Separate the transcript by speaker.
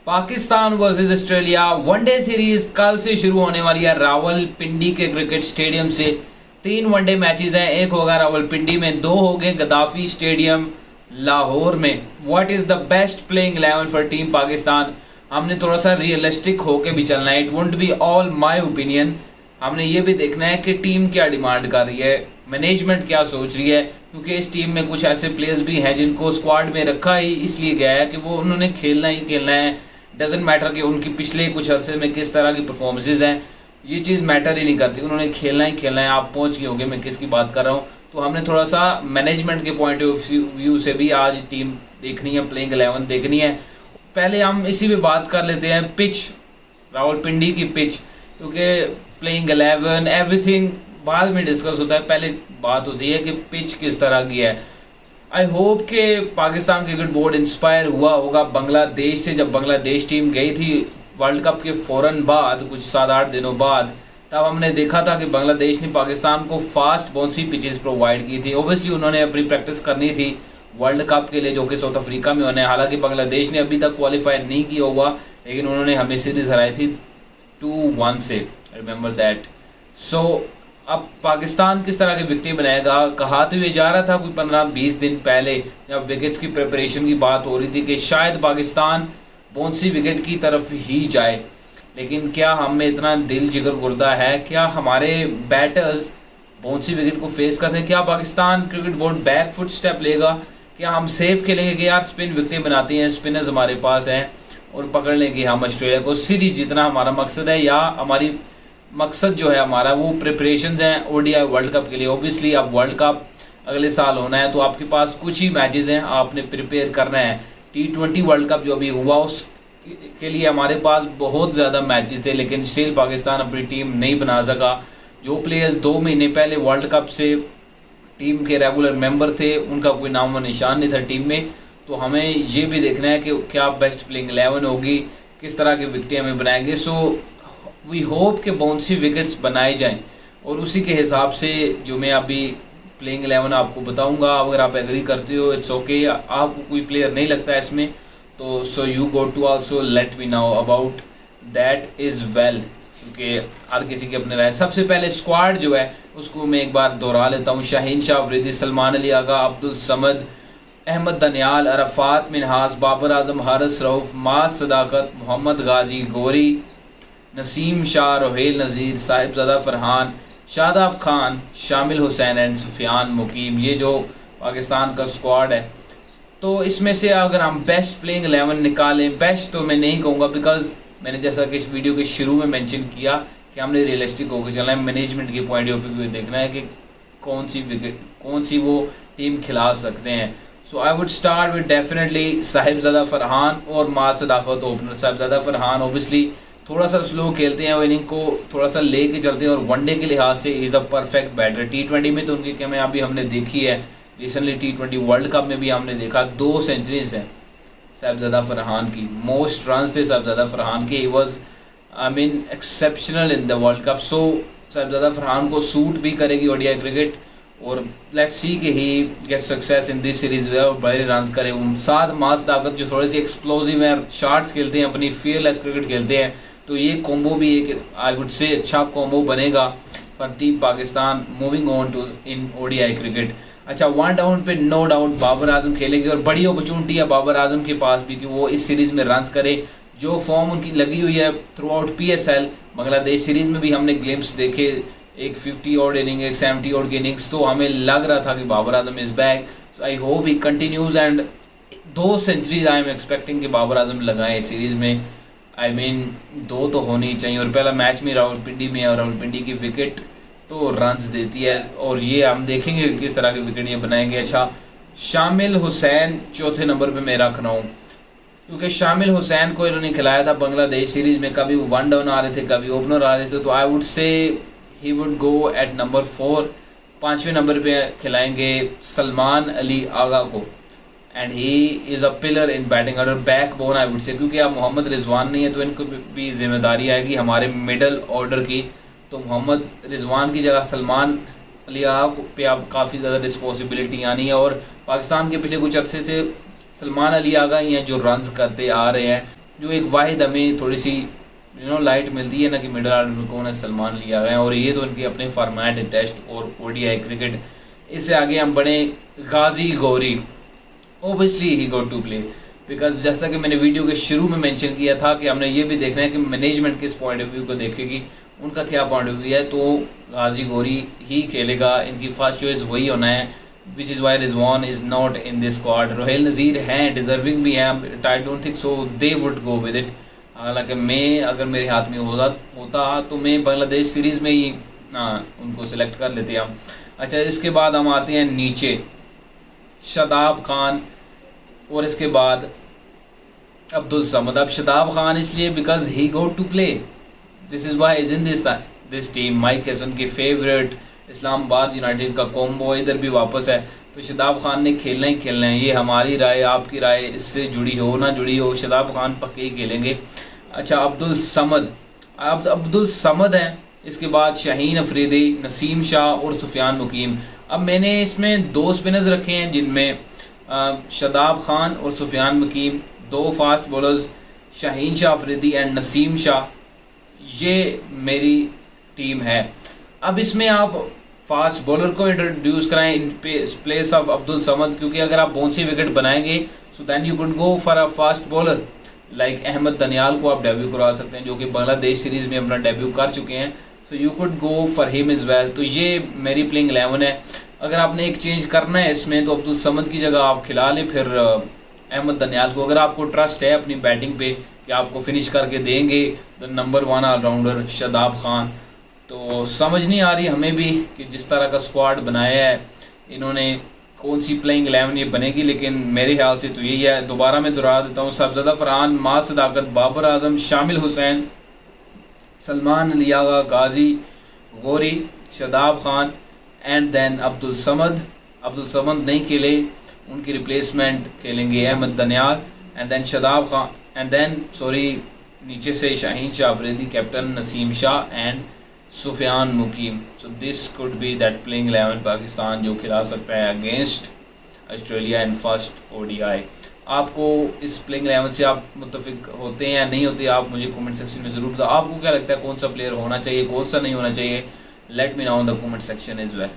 Speaker 1: Pakistan versus Australia one day series कल से शुरू होने वाली है रावलपिंडी के क्रिकेट स्टेडियम से। 3 वनडे मैचेस हैं, एक होगा रावलपिंडी में, 2 हो गए गद्दाफी स्टेडियम लाहौर में। What is the best playing 11 for team Pakistan? हमने थोड़ा सा रियलिस्टिक होके भी चलना है। It won't be all my opinion. हमने ये भी देखना है कि टीम क्या डिमांड कर रही है, मैनेजमेंट क्या सोच रही है, क्योंकि इस टीम में कुछ ऐसे प्लेयर्स भी हैं जिनको स्क्वाड में रखा ही इसलिए गया है कि वो उन्होंने खेलना ही खेलना है। डजेंट मैटर कि उनकी पिछले कुछ अरसे में किस तरह की परफॉर्मेंसेज हैं, ये चीज़ मैटर ही नहीं करती, उन्होंने खेलना ही खेलना है। आप पहुंच गए होंगे मैं किसकी बात कर रहा हूँ। तो हमने थोड़ा सा मैनेजमेंट के पॉइंट ऑफ व्यू से भी आज टीम देखनी है, प्लेइंग 11 देखनी है। पहले हम इसी पे बात कर लेते हैं पिच, रावलपिंडी की पिच, क्योंकि प्लेइंग 11 एवरीथिंग बाद में डिस्कस होता है, पहले बात होती है कि पिच किस तरह की है। आई होप कि पाकिस्तान क्रिकेट बोर्ड इंस्पायर हुआ होगा बांग्लादेश से। जब बांग्लादेश टीम गई थी वर्ल्ड कप के फ़ौरन बाद, कुछ 7-8 दिनों बाद, तब हमने देखा था कि बांग्लादेश ने पाकिस्तान को फास्ट बाउंसी पिचेस प्रोवाइड की थी। ओबियसली उन्होंने अपनी प्रैक्टिस करनी थी वर्ल्ड कप के लिए जो कि साउथ अफ्रीका में होने। हालांकि बांग्लादेश ने अभी तक क्वालिफाई नहीं किया हुआ, लेकिन उन्होंने हमें सीरीज़ हराई थी 2-1 से, रिमेंबर दैट। सो अब पाकिस्तान किस तरह की विकेट बनाएगा, कहाते हुए जा रहा था कोई 15-20 दिन पहले जब विकेट्स की प्रिपरेशन की बात हो रही थी कि शायद पाकिस्तान बाउंसी विकेट की तरफ ही जाए। लेकिन क्या हमें इतना दिल जिगर गुर्दा है? क्या हमारे बैटर्स बाउंसी विकेट को फेस करते हैं? क्या Pakistan cricket board back foot step लेगा? क्या हम सेफ खेलेंगे कि यार स्पिन विकेटें बनाती हैं, स्पिनर्स हमारे पास हैं और पकड़ लेंगे हम ऑस्ट्रेलिया को? सीरीज जितना हमारा मकसद है, या हमारी मकसद जो है हमारा वो प्रिपरेशंस हैं ओडीआई वर्ल्ड कप के लिए। ओबियसली अब वर्ल्ड कप अगले साल होना है, तो आपके पास कुछ ही मैचेस हैं, आपने प्रिपेयर करना है। T20 वर्ल्ड कप जो अभी हुआ उसके लिए हमारे पास बहुत ज़्यादा मैचेस थे, लेकिन स्टिल पाकिस्तान अपनी टीम नहीं बना सका। जो प्लेयर्स 2 महीने पहले वर्ल्ड कप से टीम के रेगुलर मेंबर थे, उनका कोई नाम व निशान नहीं था टीम में। तो हमें ये भी देखना है कि क्या बेस्ट प्लेइंग 11 होगी, किस तरह की विकेटें हमें बनाएंगे। सो वी होप कि बाउंसी विकेट्स बनाए जाएं, और उसी के हिसाब से जो मैं अभी प्लेइंग 11 आपको बताऊंगा, अगर आप एग्री करते हो इट्स ओके। आपको कोई प्लेयर नहीं लगता है इसमें, तो so you go to also let me know about that is well, क्योंकि हर किसी की अपने राय। सबसे पहले स्क्वाड जो है उसको मैं एक बार दोहरा लेता हूँ। शाहीन शाह अफरीदी, सलमान अली आगा, अब्दुल समद, अहमद दनियाल, अरफात मिनहास, बाबर आजम, हारिस रऊफ, मास सदाकत, मोहम्मद गाजी गोरी, नसीम शाह, रोहेल नज़ीर, साहिबजादा फरहान, शादाब खान, शामिल हुसैन एंड सुफियान मुकीम। ये जो पाकिस्तान का स्क्वाड है, तो इसमें से अगर हम बेस्ट प्लेइंग 11 निकालें, बेस्ट तो मैं नहीं कहूँगा, बिकॉज मैंने जैसा कि इस वीडियो के शुरू में मेंशन किया कि हमने रियलिस्टिक होकर चलना है, मैनेजमेंट के पॉइंट ऑफ व्यू देखना है कि कौन सी वो टीम खिला सकते हैं। So I would start with definitely Sahibzada Farhan और मास सदाकत ओपनर। साहिबजादा फरहान ओबियसली थोड़ा सा स्लो खेलते हैं और इनिंग को थोड़ा सा ले के चलते हैं, और वनडे के लिहाज से is a perfect batter. T20 में तो उनकी कामयाबी हमने देखी है, रिसेंटली T20 वर्ल्ड कप में भी हमने देखा 2 सेंचुरीज हैं साहिबजादा फरहान की, मोस्ट रन्स थे साहिबजादा फरहान के। He was exceptional in the world cup. So Sahibzada Farhan को सूट भी करेगी ओडीआई क्रिकेट, और लेट्स सी कि he get success in this series और बड़े रन करे। साथ मास ताकत जो थोड़े से एक्सप्लोजिव हैं, शार्ट्स खेलते हैं, अपनी fearless क्रिकेट खेलते हैं, तो ये कॉम्बो भी एक आई वुड से अच्छा कॉम्बो बनेगा for team Pakistan moving on to in ODI cricket. अच्छा, 1 डाउन पे नो डाउट बाबर आजम खेलेंगे, और बड़ी अपॉर्चुनिटी है बाबर आजम के पास भी कि वो इस सीरीज़ में रन्स करे। जो फॉर्म उनकी लगी हुई है through out PSL, Bangladesh series में भी हमने ग्लिम्स देखे, एक 50 ऑड इनिंग, एक 70 ऑड इनिंग्स, तो हमें लग रहा था कि Babar Azam is back. So I hope he continues and 2 centuries I am expecting कि बाबर आजम लगाएं इस सीरीज़ में। आई मीन 2 तो होनी ही चाहिए, और पहला मैच में रावलपिंडी में, और रावलपिंडी की विकेट तो रन्स देती है, और ये हम देखेंगे किस तरह की विकेट ये बनाएंगे। अच्छा, शामिल हुसैन चौथे नंबर पे मैं रख रहा हूँ, क्योंकि शामिल हुसैन को इन्होंने खिलाया था बांग्लादेश सीरीज़ में, कभी 1 डाउन आ रहे थे, कभी ओपनर आ रहे थे, तो I would say he would go at number 4। 5वें नंबर पे खिलाएंगे सलमान अली आगा को, and he is a pillar in batting order, backbone I would say, क्योंकि अब मोहम्मद रिजवान नहीं है, तो इनको भी जिम्मेदारी आएगी हमारे मिडल ऑर्डर की। तो मोहम्मद रिजवान की जगह सलमान अली आगा पे अब काफ़ी ज़्यादा रिस्पॉन्सिबिलिटी आनी है, और पाकिस्तान के पिछले कुछ अर्से से सलमान अली आगा ही हैं जो रन्स करते आ रहे हैं। जो एक वाहिद हमें थोड़ी सी लाइट मिलती है ना कि मिडल ऑर्डर में कौन है, सलमान अली आ गए हैं। और ये तो इनके अपने फॉर्मेट है, टेस्ट और ओडीआई क्रिकेट। इससे आगे हम बढ़े Ghazi Ghori. Obviously he go to play, because जैसा कि मैंने वीडियो के शुरू में मेंशन किया था कि हमने ये भी देखना है कि मैनेजमेंट किस पॉइंट ऑफ व्यू को देखेगी, उनका क्या पॉइंट ऑफ व्यू है। तो गाजी गौरी ही खेलेगा, इनकी फर्स्ट चॉइस वही होना है, which is why Rizwan is not in this squad. Rohail Nazir हैं, डिजर्विंग भी हैं, but I don't think so they would go with it. हालांकि मैं अगर मेरे हाथ में होता तो मैं बांग्लादेश सीरीज़ में ही उनको सिलेक्ट कर लेते हम। अच्छा, इसके बाद हम आते हैं नीचे, शादाब खान और इसके बाद अब्दुल समद। अब शादाब खान इसलिए because he go to play, this is why is in this team. Mike Hesson के फेवरेट, इस्लामाबाद यूनाइटेड का कॉम्बो इधर भी वापस है, तो शादाब खान ने खेलना ही खेलना है। ये हमारी राय, आपकी राय इससे जुड़ी हो ना जुड़ी हो, शादाब खान पक्के ही खेलेंगे। अच्छा, अब्दुल समद हैं, इसके बाद शाहीन अफरीदी, नसीम शाह और सुफियान मुकीम। अब मैंने इसमें 2 स्पिनर्स रखे हैं जिनमें शादाब खान और सुफियान मुकीम, 2 fast bowlers Shaheen Shah Afridi and Naseem Shah, ये मेरी टीम है। अब इसमें आप फास्ट बॉलर को इंट्रोड्यूस कराएं in place of Abdul Samad, क्योंकि अगर आप बाउंसी विकेट बनाएंगे so then you could go for a fast bowler like Ahmed Daniyal को आप डेब्यू करवा सकते हैं, जो कि बांग्लादेश सीरीज़ में अपना डेब्यू कर चुके हैं। So you could go for him is well. तो ये मेरी प्लेइंग 11 है। अगर आपने एक चेंज करना है इसमें तो अब्दुल समद की जगह आप खिला लें फिर अहमद दनियाल को, अगर आपको ट्रस्ट है अपनी बैटिंग पे कि आपको फिनिश करके देंगे the number 1 allrounder Shadab Khan. तो समझ नहीं आ रही हमें भी कि जिस तरह का स्क्वाड बनाया है इन्होंने, कौन सी प्लेइंग 11 ये बनेगी, लेकिन मेरे ख्याल से तो यही है। दोबारा मैं दोहरा देता हूँ, सबज़दा फरहान, माँ सदाकत, बाबर आजम, शामिल हुसैन, सलमान अली आगा, गाजी गौरी, शादाब खान एंड देन अब्दुल समद। अब्दुल समद नहीं खेले, उनकी रिप्लेसमेंट खेलेंगे Ahmed Daniyal and then Shadab Khan and then नीचे से Shaheen Shah Afridi, captain Naseem Shah and Sufiyan Muqeem. So this could be that playing 11 Pakistan जो खिला सकता है against Australia in first ODI. आपको इस प्लेइंग 11 से आप मुत्तफिक होते हैं या नहीं होते, आप मुझे कमेंट सेक्शन में ज़रूर बताओ। आपको क्या लगता है कौन सा प्लेयर होना चाहिए, कौन सा नहीं होना चाहिए? Let me know in the comment section as well.